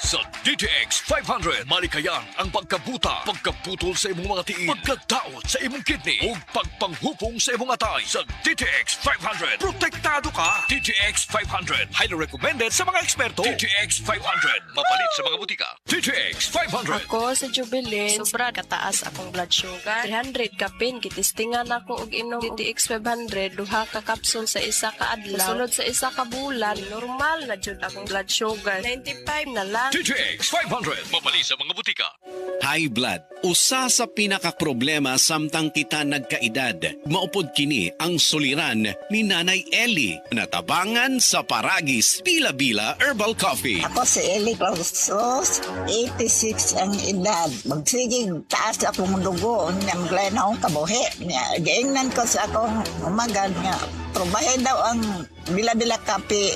Sa DTX 500, malikayan ang pagkabuta, pagkaputol sa imong mga tiil, pagkadaot sa imong kidney, ug pagpanghupong sa imong atay. Sa DTX 500, protektado ka. DTX 500, highly recommended sa mga eksperto. DTX 500, mapalit sa mga butika. DTX 500. Ako sa Jubilee, sobra kataas akong blood sugar. 300 kapin, kitistingan ako og inom DTX 500, duha ka kapsul sa isa ka adlaw. Sunod sa isa ka bulan, normal na jud akong blood sugar. 95 na lang. DTX 500, mapalit sa mga butika. High blood, usa sa pinakaproblema samtang kita nagkaedad. Maupod kini ang suliran ni Nanay Ellie. Natabangan sa Paragis Bila-Bila Herbal Coffee. Ako si Eli Clausos, 86 ang edad. Magsigig taas akong dugo, niyang akong kabuhi. Gaingnan ko sa akong umaga nga. Probahe daw ang bila-bila kape,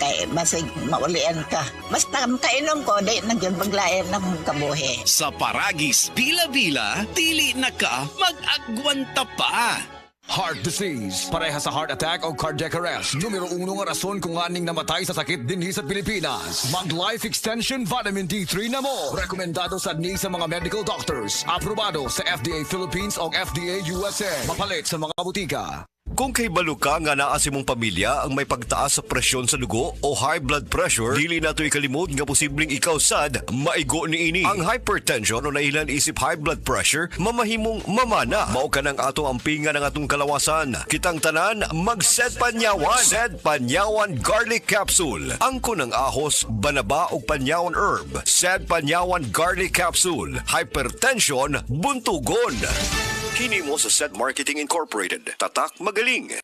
kay basig maulian ka. Basta kainom ko, di nagyan paglayan ng kabuhi. Sa Paragis Bila-Bila, dili na ka mag-agwanta pa. Heart disease, pareha sa heart attack o cardiac arrest. Numero 1 nga rason kung aning namatay sa sakit dinhi sa Pilipinas. Mag Life Extension Vitamin D3 na mo. Rekomendado sa ni sa mga medical doctors. Aprobado sa FDA Philippines o FDA USA. Mapalit sa mga butika. Kung kay baluka nga naa si mong pamilya ang may pagtaas sa presyon sa dugo o high blood pressure, dili nato'y kalimot nga posibleng ikaw sad maigo niini. Ang hypertension o nailan isip high blood pressure mamahimong mamana. Mao ka ng atong ampingan ng atong kalawasan. Kitang tanan mag-Sed Panyawan. Sed Panyawan Garlic Capsule. Angko ng ahos, banaba o panyawan herb. Sed Panyawan Garlic Capsule. Hypertension buntugon. Kini mo sa Sed Marketing Incorporated. Tatak magaling.